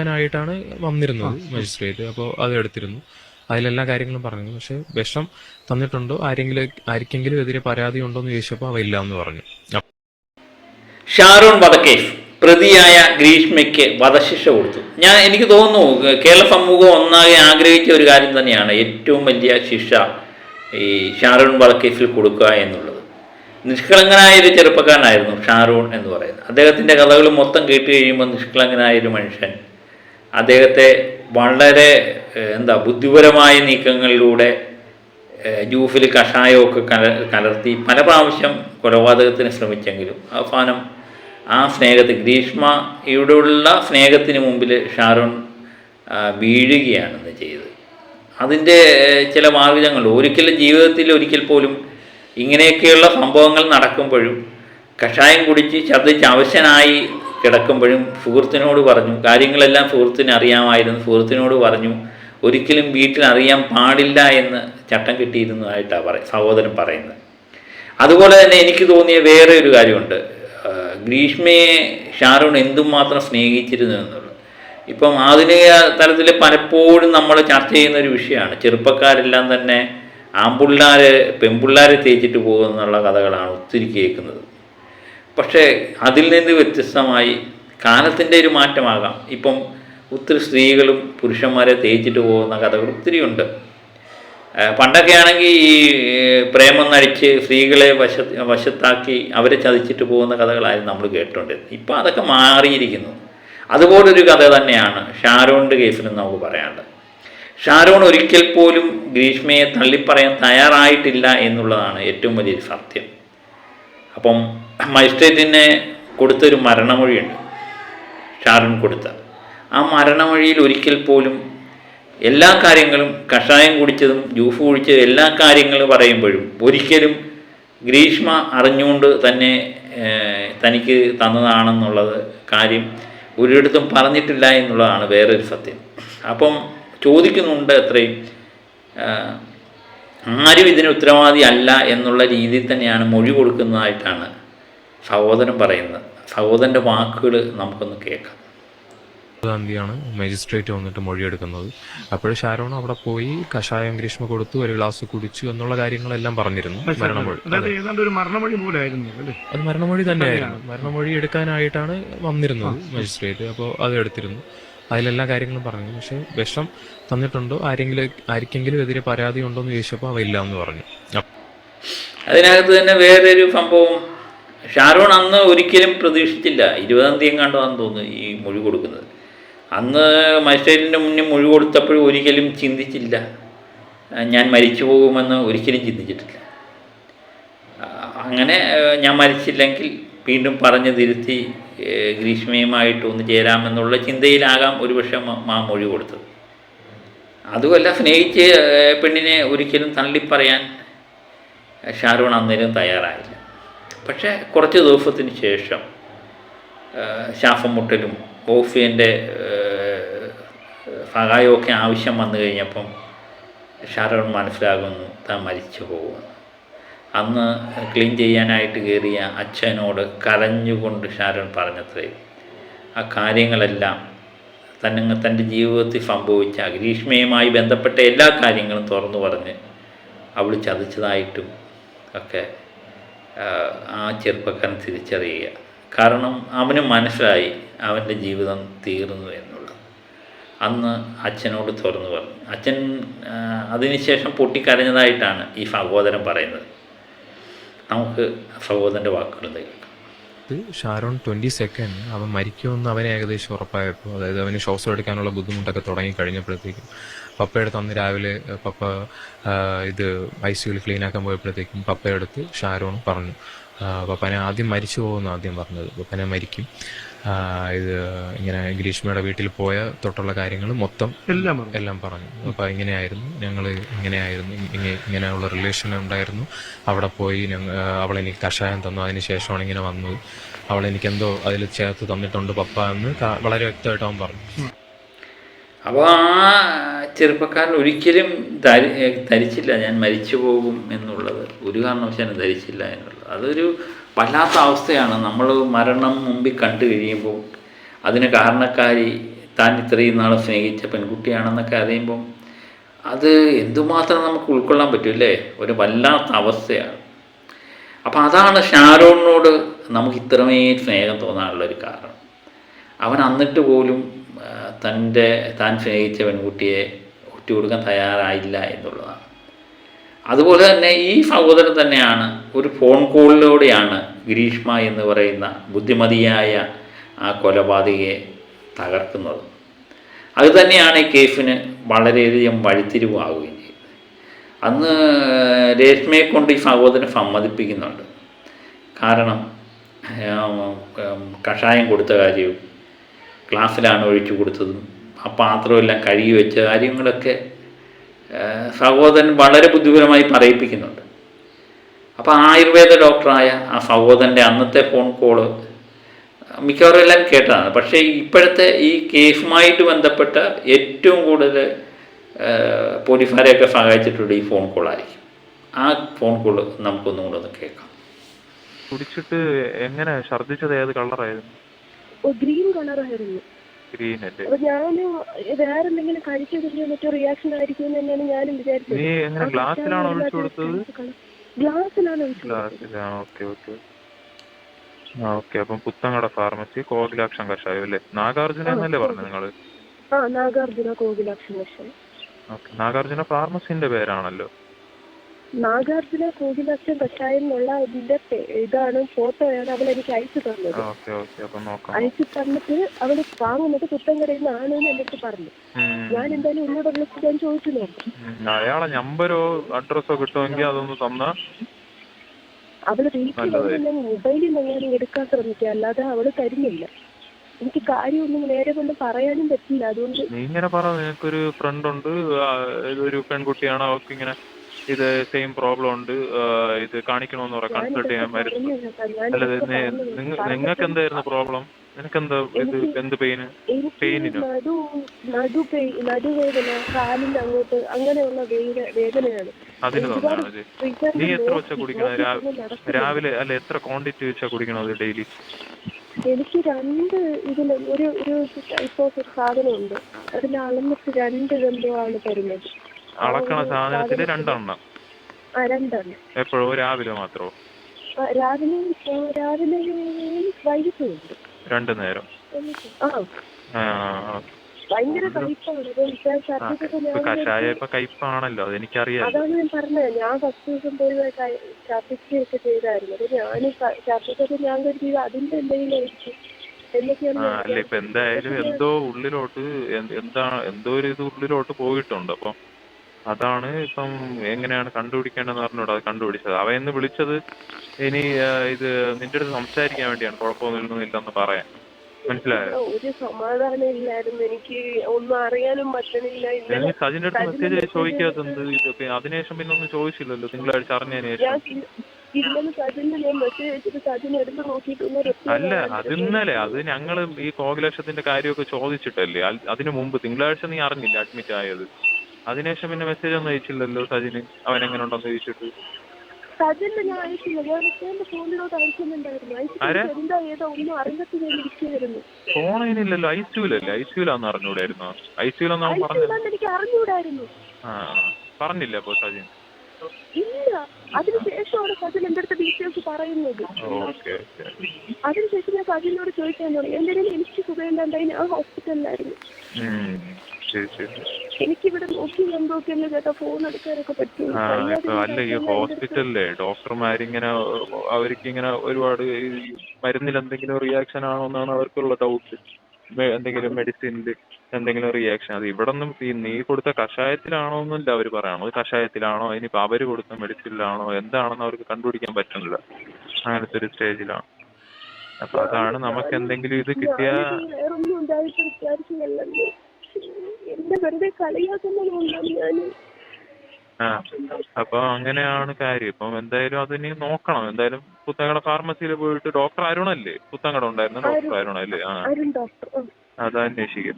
ായിട്ടാണ് വന്നിരുന്നത് മജിസ്ട്രേറ്റ്. അപ്പോൾ അത് എടുത്തിരുന്നു, അതിലെല്ലാ കാര്യങ്ങളും പറഞ്ഞു. പക്ഷെ വിഷം തന്നിട്ടുണ്ടോ, ആർക്കെങ്കിലും എതിരെ പരാതി ഉണ്ടോ എന്ന് ചോദിച്ചപ്പോൾ അവയില്ല എന്ന് പറഞ്ഞു. ഷാരോൺ വധക്കേസ് പ്രതിയായ ഗ്രീഷ്മയ്ക്ക് വധശിക്ഷ കൊടുത്തു. എനിക്ക് തോന്നുന്നു കേരള സമൂഹം ഒന്നാകെ ആഗ്രഹിച്ച ഒരു കാര്യം തന്നെയാണ് ഏറ്റവും വലിയ ശിക്ഷ ഈ ഷാരോൺ വധക്കേസിൽ കൊടുക്കുക എന്നുള്ളത്. നിഷ്കളങ്കനായൊരു ചെറുപ്പക്കാരനായിരുന്നു ഷാരോൺ എന്ന് പറയുന്നത്. അദ്ദേഹത്തിൻ്റെ കഥകൾ മൊത്തം കേട്ട് കഴിയുമ്പോൾ നിഷ്കളങ്കനായൊരു മനുഷ്യൻ അദ്ദേഹത്തെ വളരെ ബുദ്ധിപരമായ നീക്കങ്ങളിലൂടെ ജ്യൂസിൽ കഷായമൊക്കെ കലർത്തി പല പ്രാവശ്യം കൊലപാതകത്തിന് ശ്രമിച്ചെങ്കിലും അവസാനം ആ സ്നേഹത്തിൽ ഗ്രീഷ്മയോടുള്ള സ്നേഹത്തിന് മുമ്പിൽ ഷാരോൺ വീഴുകയാണെന്ന് ചെയ്തത്. അതിൻ്റെ ചില മാർഗ്ഗങ്ങൾ ജീവിതത്തിൽ ഒരിക്കൽ പോലും ഇങ്ങനെയൊക്കെയുള്ള സംഭവങ്ങൾ നടക്കുമ്പോഴും കഷായം കുടിച്ച് ഛർദ്ദിച്ച് അവശനായി കിടക്കുമ്പോഴും സുഹൃത്തിനോട് പറഞ്ഞു, കാര്യങ്ങളെല്ലാം സുഹൃത്തിന് അറിയാമായിരുന്നു, സുഹൃത്തിനോട് പറഞ്ഞു ഒരിക്കലും വീട്ടിൽ അറിയാൻ പാടില്ല എന്ന് ചട്ടം കിട്ടിയിരുന്നതായിട്ടാണ് സഹോദരൻ പറയുന്നത്. അതുപോലെ തന്നെ എനിക്ക് തോന്നിയ വേറെ ഒരു കാര്യമുണ്ട്, ഗ്രീഷ്മയെ ഷാരോൺ എന്തുമാത്രം സ്നേഹിച്ചിരുന്നു എന്നുള്ളത്. ഇപ്പം ആധുനിക തലത്തിൽ പലപ്പോഴും നമ്മൾ ചർച്ച ചെയ്യുന്ന ഒരു വിഷയമാണ്, ചെറുപ്പക്കാരെല്ലാം തന്നെ പെൺപിള്ളേരെ തേച്ചിട്ട് പോകുന്നുള്ള കഥകളാണ് ഒത്തിരി കേൾക്കുന്നത്. പക്ഷേ അതിൽ നിന്ന് വ്യത്യസ്തമായി കാലത്തിൻ്റെ ഒരു മാറ്റമാകാം. ഇപ്പം ഒത്തിരി സ്ത്രീകളും പുരുഷന്മാരെ തേച്ചിട്ട് പോകുന്ന കഥകൾ ഒത്തിരിയുണ്ട്. പണ്ടൊക്കെ ആണെങ്കിൽ ഈ പ്രേമം നടിച്ച് സ്ത്രീകളെ വശത്താക്കി അവരെ ചതിച്ചിട്ട് പോകുന്ന കഥകളായിരുന്നു നമ്മൾ കേട്ടുകൊണ്ടിരുന്നത്. ഇപ്പം അതൊക്കെ മാറിയിരിക്കുന്നു. അതുപോലൊരു കഥ തന്നെയാണ് ഷാരോണിൻ്റെ കേസിലും നമുക്ക് പറയാനുള്ളത്. ഷാരോൺ ഒരിക്കൽ പോലും ഗ്രീഷ്മയെ തള്ളിപ്പറയാൻ തയ്യാറായിട്ടില്ല എന്നുള്ളതാണ് ഏറ്റവും വലിയൊരു സത്യം. അപ്പം മജിസ്ട്രേറ്റിനെ കൊടുത്തൊരു മരണമൊഴിയുണ്ട്, ഷാരോൺ കൊടുത്ത ആ മരണമൊഴിയിൽ ഒരിക്കൽ പോലും എല്ലാ കാര്യങ്ങളും കഷായം കുടിച്ചതും ജ്യൂസ് കുടിച്ചതും എല്ലാ കാര്യങ്ങളും പറയുമ്പോഴും ഒരിക്കലും ഗ്രീഷ്മ അറിഞ്ഞുകൊണ്ട് തന്നെ തനിക്ക് തന്നതാണെന്നുള്ളത് കാര്യം ഒരിടത്തും പറഞ്ഞിട്ടില്ല എന്നുള്ളതാണ് വേറൊരു സത്യം. അപ്പം ചോദിക്കുന്നുണ്ട് അത്രയും ആരും ഇതിന് ഉത്തരവാദി അല്ല എന്നുള്ള രീതിയിൽ തന്നെയാണ് മൊഴി കൊടുക്കുന്നതായിട്ടാണ് സഹോദരൻ പറയുന്നത്. സഹോദരൻ്റെ വാക്കുകൾ നമുക്കൊന്ന് കേൾക്കാം. ഗാന്ധിയാണ് മജിസ്ട്രേറ്റ് വന്നിട്ട് മൊഴിയെടുക്കുന്നത്. അപ്പോൾ ഷാരോൺ അവിടെ പോയി കഷായം ഗ്രീഷ്മ കൊടുത്തു, ഒരു ഗ്ലാസ് കുടിച്ചു എന്നുള്ള കാര്യങ്ങളെല്ലാം പറഞ്ഞിരുന്നു. മരണമൊഴി അത് മരണമൊഴി തന്നെയായിരുന്നു. മരണമൊഴി എടുക്കാനായിട്ടാണ് വന്നിരുന്നത് മജിസ്ട്രേറ്റ്. അപ്പോൾ അത് എടുത്തിരുന്നു, അതിലെല്ലാ കാര്യങ്ങളും പറഞ്ഞു. പക്ഷെ വിഷം തന്നിട്ടുണ്ടോ, ആർക്കെങ്കിലും എതിരെ പരാതി ഉണ്ടോ എന്ന് ചോദിച്ചപ്പോൾ അവയില്ല എന്ന് പറഞ്ഞു. അതിനകത്ത് തന്നെ വേറൊരു സംഭവം, ഷാരോൺ അന്ന് ഒരിക്കലും പ്രതീക്ഷിച്ചില്ല, 20-ാം തീയതി കണ്ടാന്ന് തോന്നുന്നു ഈ മൊഴി കൊടുക്കുന്നത്. അന്ന് മജിസ്ട്രേറ്റിൻ്റെ മുന്നിൽ മൊഴി കൊടുത്തപ്പോഴും ഒരിക്കലും ചിന്തിച്ചില്ല ഞാൻ മരിച്ചു പോകുമെന്ന്, ഒരിക്കലും ചിന്തിച്ചിട്ടില്ല. അങ്ങനെ ഞാൻ മരിച്ചില്ലെങ്കിൽ വീണ്ടും പറഞ്ഞ് തിരുത്തി ഗ്രീഷ്മയുമായിട്ട് ഒന്ന് ചേരാമെന്നുള്ള ചിന്തയിലാകാം ഒരുപക്ഷെ ആ മൊഴി കൊടുത്തത്. അതുമല്ല, സ്നേഹിച്ച് പെണ്ണിനെ ഒരിക്കലും തള്ളിപ്പറയാൻ ഷാരോൺ അന്നേരം തയ്യാറായില്ല. പക്ഷേ കുറച്ച് ദിവസത്തിന് ശേഷം ശ്വാസം മുട്ടലും ഓക്സിജൻ്റെ സഹായമൊക്കെ ആവശ്യം വന്നു കഴിഞ്ഞപ്പം ഷാരോൺ മനസ്സിലാകുന്നു താൻ മരിച്ചു പോകുമെന്ന്. അന്ന് ക്ലീൻ ചെയ്യാനായിട്ട് കയറിയ അച്ഛനോട് കരഞ്ഞുകൊണ്ട് ഷാരോൺ പറഞ്ഞത്രേ ആ കാര്യങ്ങളെല്ലാം തൻ്റെ ജീവിതത്തിൽ സംഭവിച്ച ഗ്രീഷ്മയുമായി ബന്ധപ്പെട്ട എല്ലാ കാര്യങ്ങളും തുറന്നു പറഞ്ഞ് അവൾ ചതിച്ചതായിട്ടും ഒക്കെ ആ ചെറുപ്പക്കാരൻ തിരിച്ചറിയുക. കാരണം അവന് മനസ്സിലായി അവൻ്റെ ജീവിതം തീർന്നു എന്നുള്ളത്. അന്ന് അച്ഛനോട് തുറന്നു പറഞ്ഞു. അച്ഛൻ അതിനുശേഷം പൊട്ടിക്കരഞ്ഞതായിട്ടാണ് ഈ സഹോദരൻ പറയുന്നത്. നമുക്ക് സഹോദരൻ്റെ വാക്കുകൾ കേൾക്കാം. ഷാരോൺ 22 അവൻ മരിക്കുമെന്ന് അവനെ ഏകദേശം ഉറപ്പായപ്പോൾ, അതായത് അവന് ശ്വാസം എടുക്കാനുള്ള ബുദ്ധിമുട്ടൊക്കെ തുടങ്ങി കഴിഞ്ഞപ്പോഴത്തേക്കും പപ്പയെടുത്ത് അന്ന് രാവിലെ പപ്പ ഇത് ICUവിൽ ക്ലീനാക്കാൻ പോയപ്പോഴത്തേക്കും പപ്പയെടുത്ത് ഷാരോൺ പറഞ്ഞു, പപ്പനെ ആദ്യം മരിച്ചു പോകുമെന്ന് ആദ്യം പറഞ്ഞത്, പപ്പനെ മരിക്കും, ഇത് ഇങ്ങനെ ഗ്രീഷ്മയുടെ വീട്ടിൽ പോയ തൊട്ടുള്ള കാര്യങ്ങൾ മൊത്തം എല്ലാം പറഞ്ഞു. അപ്പം ഇങ്ങനെയായിരുന്നു, ഞങ്ങൾ ഇങ്ങനെയുള്ള റിലേഷൻ ഉണ്ടായിരുന്നു, അവിടെ പോയി അവളെനിക്ക് കഷായം തന്നു, അതിന് ശേഷമാണ് ഇങ്ങനെ വന്നത്, അവളെനിക്കെന്തോ അതിൽ ചേർത്ത് തന്നിട്ടുണ്ട് പപ്പ എന്ന് വളരെ വ്യക്തമായിട്ട് അവൻ പറഞ്ഞു. അപ്പോൾ ആ ചെറുപ്പക്കാരൻ ഒരിക്കലും ധരിച്ചില്ല ഞാൻ മരിച്ചു പോകും എന്നുള്ളത്, ഒരു കാരണവശാലും ധരിച്ചില്ല എന്നുള്ളത്. അതൊരു വല്ലാത്ത അവസ്ഥയാണ്. നമ്മൾ മരണം മുമ്പിൽ കണ്ടു കഴിയുമ്പോൾ അതിന് കാരണക്കാരി താൻ ഇത്രയും നാൾ സ്നേഹിച്ച പെൺകുട്ടിയാണെന്നൊക്കെ അറിയുമ്പം അത് എന്തുമാത്രം നമുക്ക് ഉൾക്കൊള്ളാൻ പറ്റുമല്ലേ? ഒരു വല്ലാത്ത അവസ്ഥയാണ്. അപ്പം അതാണ് ഷാരോണിനോട് നമുക്ക് ഇത്രമേൽ സ്നേഹം തോന്നാനുള്ളൊരു കാരണം. അവൻ എന്നിട്ട് പോലും താൻ സ്നേഹിച്ച പെൺകുട്ടിയെ ഒറ്റുകൊടുക്കാൻ തയ്യാറായില്ല എന്നുള്ളതാണ്. അതുപോലെ തന്നെ ഈ സഹോദരൻ തന്നെയാണ് ഒരു ഫോൺ കോളിലൂടെയാണ് ഗ്രീഷ്മ എന്ന് പറയുന്ന ബുദ്ധിമതിയായ ആ കൊലപാതകയെ തകർക്കുന്നത്. അത് തന്നെയാണ് ഈ കേസിന് വളരെയധികം വഴിത്തിരിവാകുകയും ചെയ്തത്. അന്ന് രേഷ്മയെ കൊണ്ട് ഈ സഹോദരൻ സമ്മതിപ്പിക്കുന്നുണ്ട്. കാരണം കഷായം കൊടുത്ത കാര്യവും ഗ്ലാസ്സിലാണ് ഒഴിച്ചു കൊടുത്തതും ആ പാത്രമെല്ലാം കഴുകി വെച്ച കാര്യങ്ങളൊക്കെ സഹോദരൻ വളരെ ബുദ്ധിപരമായി പറയിപ്പിക്കുന്നുണ്ട്. അപ്പോൾ ആയുർവേദ ഡോക്ടറായ ആ സഹോദരൻ്റെ അന്നത്തെ ഫോൺ കോള് മിക്കവാറും എല്ലാം കേട്ടതാണ്. പക്ഷേ ഇപ്പോഴത്തെ ഈ കേസുമായിട്ട് ബന്ധപ്പെട്ട ഏറ്റവും കൂടുതൽ പോലീസുകാരെയൊക്കെ സഹായിച്ചിട്ടുള്ള ഈ ഫോൺ കോളായിരിക്കും. ആ ഫോൺ കോൾ നമുക്കൊന്നും കൂടെ ഒന്ന് കേൾക്കാം. കുടിച്ചിട്ട് എങ്ങനെ ഛർദ്ദിച്ചത്? ഏത് കളറായിരുന്നു? ഗ്രീൻ കളറായിരുന്നു. ഗ്രീൻ അല്ലേ? അപ്പൊ ഞാന് വേറെ എന്തെങ്കിലും കഴിച്ചതിന്റെ മറ്റോ റിയാക്ഷൻ ആയിരിക്കും എന്ന് തന്നെയാണ് ഞാനും വിചാരിച്ചത്. നീ എങ്ങനെ ഗ്ലാസ്സിലാണോ ഒഴിച്ചു കൊടുത്തത്? ഗ്ലാസ്സിലാണ് ഒഴിച്ചു കൊടുത്തത്. ഗ്ലാസ്സിലാണ്. Okay okay okay. അപ്പം പുത്തങ്ങട ഫാർമസി കോകിലാക്ഷൻ കഷായം അല്ലേ? നാഗാർജുന എന്നല്ലേ പറഞ്ഞത് നിങ്ങള്? നാഗാർജുന കോകിലാക്ഷൻ കഷായം. ഓക്കെ. നാഗാർജുന ഫാർമസിന്റെ പേരാണല്ലോ. നാഗാർജുന കോകിലാക്ഷൻ കഷായം എന്നുള്ള ഇതിന്റെ ഇതാണ്, ഫോട്ടോയാണ് അവൾ എനിക്ക് അയച്ചു തന്നത്. അയച്ചു തന്നിട്ട് അവള് വാങ്ങുന്നത് പുത്തൻകടയിൽ നിന്നാണ് എന്ന് എന്റെ അടുത്ത് പറഞ്ഞു. ഞാൻ എന്തായാലും എന്നോട് വിളിച്ച് ഞാൻ ചോദിച്ചു നോക്കാം. അയാളെ നമ്പരോ അഡ്രസ്സോ കിട്ടുമെങ്കിൽ അതൊന്ന് തന്നാ. അവള് വീട്ടിൽ ഞാൻ മൊബൈലിൽ നിന്ന് എടുക്കാൻ ശ്രമിക്കുക, അല്ലാതെ അവള് തരുന്നില്ല. എനിക്ക് കാര്യമൊന്നും നേരെ കൊണ്ട് പറയാനും പറ്റില്ല. അതുകൊണ്ട് നീ ഇങ്ങനെ പറ, നിനക്കൊരു ഫ്രണ്ട് ഉണ്ട്, ഇതൊരു പെൺകുട്ടിയാണ്, അവർക്ക് ഇങ്ങനെ ഇത് സെയിം പ്രോബ്ലം ഉണ്ട്, ഇത് കാണിക്കണമെന്ന് പറയാം, കൺസൾട്ട് ചെയ്യാൻ വരുന്നു. അല്ലത് നിങ്ങൾക്ക് എന്തായിരുന്നു പ്രോബ്ലം? നിനക്കെന്താ ഇത്? എന്ത് പെയിന്? പെയിനിനോ? നടുവേദന, കാലിന്റെ അങ്ങോട്ട് അങ്ങനെയുള്ള വേദനയാണ്. അതിന് തന്നെയാണ്. നീ എത്ര വെച്ചാ കുടിക്കണത് രാവിലെ? അല്ല, എത്ര ക്വാണ്ടിറ്റി വെച്ചാ കുടിക്കണത് ഡെയിലി? എനിക്ക് 2 ഇതില് ഒരു ടൈപ്പ് ഓഫ് ഒരു സാധനമുണ്ട്, അതിൽ അളന്നിട്ട് 2 എന്തോ ആണ് തരുന്നത്. അളക്കണ സാധനത്തില് 2 എണ്ണം? 2 എണ്ണം. എപ്പോഴോ? രാവിലെ മാത്രമോ? രാവിലെ വൈകിട്ടും ഉണ്ട്. 2 നേരം? ഭയങ്കര കയ്പാണ്. കഷായം ഇപ്പൊ കയ്പാണല്ലോ, അതെനിക്കറിയാം. അതാണ് ഞാൻ പറഞ്ഞത്. ഞാൻ ഫസ്റ്റ് ദിവസം പോയി ഛർദ്ദിക്കുകയൊക്കെ ചെയ്തായിരുന്നു. അപ്പൊ ഞാൻ ഛർദ്ദിച്ചപ്പോ ഞാൻ കരുതിയത് അതിന്റെ എന്തെങ്കിലും ആയിരിക്കും എന്നൊക്കെയാണ്. അല്ല, ഇപ്പൊ എന്തായാലും എന്തോ ഉള്ളിലോട്ട് എന്തോ ഒരു ഇത് ഉള്ളിലോട്ട് പോയിട്ടുണ്ട്. അപ്പം അതാണ് ഇപ്പം എങ്ങനെയാണ് കണ്ടുപിടിക്കേണ്ടതെന്ന് പറഞ്ഞോട് അത് കണ്ടുപിടിച്ചത്. അവയെന്ന് വിളിച്ചത് ഇനി ഇത് നിന്റെ അടുത്ത് സംസാരിക്കാൻ വേണ്ടിയാണ്, കുഴപ്പമൊന്നുമില്ലെന്ന് പറയാൻ. മനസ്സിലായോ? ഒരു സമാധാനം ഇല്ലായിരുന്നു, എനിക്ക് ഒന്നും അറിയാനും പറ്റണില്ല. സജിന്റെ അടുത്ത് മെസ്സേജ് ചോദിക്കാത്തത് ഇതൊക്കെ? അതിനുശേഷം പിന്നെ ഒന്നും ചോദിച്ചില്ലല്ലോ തിങ്കളാഴ്ച അറിഞ്ഞതിന് ശേഷം? അല്ല, അത് ഇന്നലെ, അത് ഞങ്ങള് ഈ കോകിലക്ഷത്തിന്റെ കാര്യമൊക്കെ ചോദിച്ചിട്ടല്ലേ. അതിനു മുമ്പ് തിങ്കളാഴ്ച നീ അറിഞ്ഞില്ല അഡ്മിറ്റ് ആയത്. അതിനുശേഷം പിന്നെ മെസ്സേജ് ഒന്നും അയച്ചില്ലല്ലോ സജിന്, അവൻ എങ്ങനെ ഉണ്ടെന്ന് ചോദിച്ചിട്ട്. ഫോണില്ലല്ലോ, ഐസിയുലല്ലേ? ഐസിയുലാന്ന് അറിഞ്ഞൂടായിരുന്നോ? ഐസിയുലെന്ന് അവൻ പറഞ്ഞു. പറഞ്ഞില്ല അപ്പൊ സജിൻ? ഇല്ല, അതിനുശേഷമാണ് സജിൻ എന്റെ അടുത്ത് ഡീറ്റെയിൽസ് പറയുന്നത്. അതിനുശേഷം ഞാൻ സജിനോട് ചോദിക്കാൻ തുടങ്ങി. എന്തെങ്കിലും എനിക്ക് സുഖമില്ലാണ്ടായി ഞാൻ ഹോസ്പിറ്റലിലായിരുന്നു. എനിക്കിവിടെ നോക്കി നോക്കിയല്ലേ ചേട്ടാ ഫോൺ എടുക്കാനൊക്കെ പറ്റും. അല്ല, ഈ ഹോസ്പിറ്റലിലെ ഡോക്ടർമാരിങ്ങനെ അവർക്കിങ്ങനെ ഒരുപാട് മരുന്നിൽ എന്തെങ്കിലും റിയാക്ഷൻ ആണോ എന്നാണ് അവർക്കുള്ള ഡൗട്ട്. എന്തെങ്കിലും മെഡിസിനിൽ എന്തെങ്കിലും റിയാക്ഷൻ. അത് ഇവിടെ ഒന്നും നീ കൊടുത്ത കഷായത്തിലാണോ എന്നല്ല അവർ പറയണോ. കഷായത്തിലാണോ ഇനിയിപ്പോൾ അവർ കൊടുത്ത മെഡിസിനിലാണോ എന്താണെന്ന് അവർക്ക് കണ്ടുപിടിക്കാൻ പറ്റുന്നില്ല. അങ്ങനത്തെ ഒരു സ്റ്റേജിലാണ്. അപ്പൊ അതാണ് നമുക്ക് എന്തെങ്കിലും ഇത് കിട്ടിയ അപ്പൊ അങ്ങനെയാണ് കാര്യം. ഇപ്പം എന്തായാലും അതിനി നോക്കണം. എന്തായാലും പുത്തങ്കട ഫാർമസിയിൽ പോയിട്ട് ഡോക്ടർ അരുണല്ലേ പുത്തങ്കട ഉണ്ടായിരുന്ന ഡോക്ടർ അരുണല്ലേ? അത് അന്വേഷിക്കും.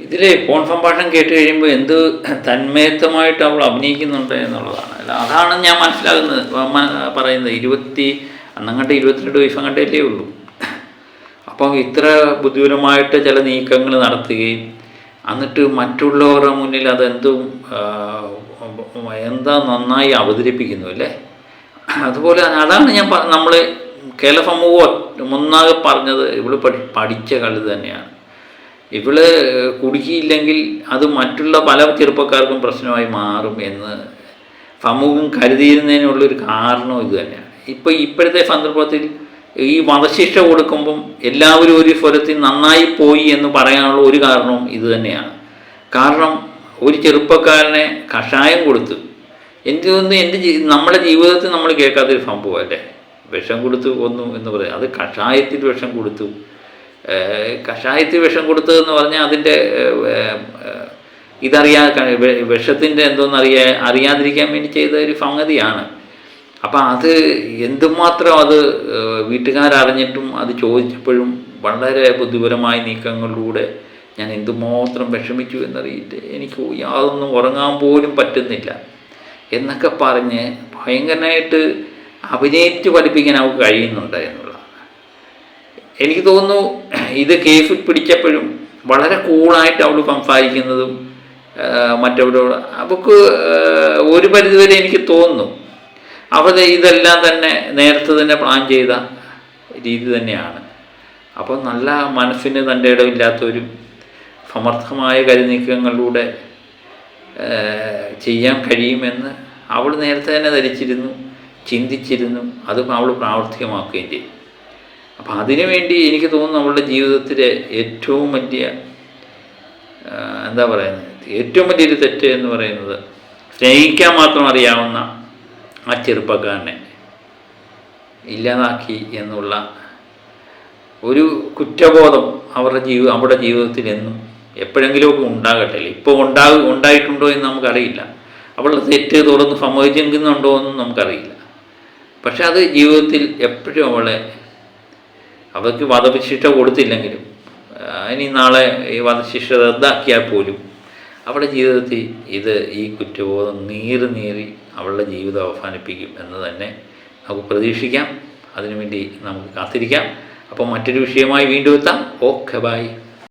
ഇതിലെ ഫോൺ സംഭാഷണം കേട്ട് കഴിയുമ്പോൾ എന്ത് തന്മയത്വമായിട്ട് അവൾ അഭിനയിക്കുന്നുണ്ട് എന്നുള്ളതാണ്. അല്ല, അതാണ് ഞാൻ മനസ്സിലാകുന്നത്. പറയുന്നത് 22 വയസ്സങ്ങണ്ടല്ലേ ഉള്ളൂ. അപ്പം ഇത്ര ബുദ്ധിപരമായിട്ട് ചില നീക്കങ്ങൾ നടത്തുകയും എന്നിട്ട് മറ്റുള്ളവരുടെ മുന്നിൽ അതെന്തും എന്താ നന്നായി അവതരിപ്പിക്കുന്നു അല്ലേ. അതുപോലെ അതാണ് നമ്മൾ കേരള സമൂഹം ഒന്നാകെ പറഞ്ഞത്, ഇവള് പഠിച്ച കളി തന്നെയാണ്. ഇവള് കുടുക്കിയില്ലെങ്കിൽ അത് മറ്റുള്ള പല ചെറുപ്പക്കാർക്കും പ്രശ്നമായി മാറും എന്ന് സമൂഹം കരുതിയിരുന്നതിനുള്ളൊരു കാരണം ഇത് തന്നെയാണ്. ഇപ്പോഴത്തെ സന്ദർഭത്തിൽ ഈ വധശിക്ഷ കൊടുക്കുമ്പം എല്ലാവരും ഒരു സ്വരത്തിൽ നന്നായി പോയി എന്ന് പറയാനുള്ള ഒരു കാരണവും ഇത് തന്നെയാണ്. കാരണം ഒരു ചെറുപ്പക്കാരനെ കഷായം കൊടുത്തു, എനിക്ക് തോന്നുന്നു നമ്മുടെ ജീവിതത്തിൽ നമ്മൾ കേൾക്കാത്തൊരു സംഭവമല്ലേ, വിഷം കൊടുത്തു കൊന്നു എന്ന് പറയാം. അത് കഷായത്തിൽ വിഷം കൊടുത്തു. കഷായത്തിൽ വിഷം കൊടുത്തതെന്ന് പറഞ്ഞാൽ അതിൻ്റെ വിഷത്തിൻ്റെ അറിയാതിരിക്കാൻ വേണ്ടി ചെയ്ത ഒരു സംഗതിയാണ്. അപ്പം അത് എന്തുമാത്രം അത് വീട്ടുകാരറിഞ്ഞിട്ടും അത് ചോദിച്ചപ്പോഴും വളരെ ബുദ്ധിപരമായ നീക്കങ്ങളിലൂടെ ഞാൻ എന്തുമാത്രം വിഷമിച്ചു എന്നറിയിട്ട് എനിക്ക് യാതൊന്നും ഉറങ്ങാൻ പോലും പറ്റുന്നില്ല എന്നൊക്കെ പറഞ്ഞ് ഭയങ്കരമായിട്ട് അഭിനയിച്ച് പഠിപ്പിക്കാൻ അവർക്ക് കഴിയുന്നുണ്ട് എന്നുള്ളതാണ്. എനിക്ക് തോന്നുന്നു ഇത് കേസ് പിടിച്ചപ്പോഴും വളരെ കൂളായിട്ട് അവൾ സംസാരിക്കുന്നതും മറ്റവരോട് അവൾക്ക് ഒരു പരിധിവരെ എനിക്ക് തോന്നുന്നു അവർ ഇതെല്ലാം തന്നെ നേരത്തെ തന്നെ പ്ലാൻ ചെയ്ത രീതി തന്നെയാണ്. അപ്പോൾ നല്ല മനസ്സിന് തൻ്റെ ഇടമില്ലാത്തൊരു സമർത്ഥമായ കരുനീക്കങ്ങളിലൂടെ ചെയ്യാൻ കഴിയുമെന്ന് അവൾ നേരത്തെ തന്നെ ധരിച്ചിരുന്നു, ചിന്തിച്ചിരുന്നു. അതും അവൾ പ്രാവർത്തികമാക്കുകയും ചെയ്തു. അപ്പം അതിനുവേണ്ടി എനിക്ക് തോന്നുന്നു അവളുടെ ജീവിതത്തിലെ ഏറ്റവും വലിയ ഏറ്റവും വലിയൊരു തെറ്റ് എന്ന് പറയുന്നത് സ്നേഹിക്കാൻ മാത്രം അറിയാവുന്ന ആ ചെറുപ്പക്കാരനെ ഇല്ലാതാക്കി എന്നുള്ള ഒരു കുറ്റബോധം അവരുടെ ജീവിതത്തിൽ എന്നും എപ്പോഴെങ്കിലുമൊക്കെ ഉണ്ടാകട്ടെ. ഇപ്പോൾ ഉണ്ടായിട്ടുണ്ടോ എന്ന് നമുക്കറിയില്ല. അവളുടെ തെറ്റ് തുറന്ന് സമ്മതിച്ചെങ്കിലുണ്ടോ എന്നും നമുക്കറിയില്ല. പക്ഷെ അത് ജീവിതത്തിൽ എപ്പോഴും അവർക്ക് വധശിക്ഷ കൊടുത്തില്ലെങ്കിലും ഇനി നാളെ ഈ വധശിക്ഷ റദ്ദാക്കിയാൽ പോലും അവളുടെ ജീവിതത്തിൽ ഈ കുറ്റബോധം നീറി അവളുടെ ജീവിതം അവസാനിപ്പിക്കും എന്ന് തന്നെ നമുക്ക് പ്രതീക്ഷിക്കാം. അതിനുവേണ്ടി നമുക്ക് കാത്തിരിക്കാം. അപ്പോൾ മറ്റൊരു വിഷയമായി വീണ്ടും എത്താം. Okay, by.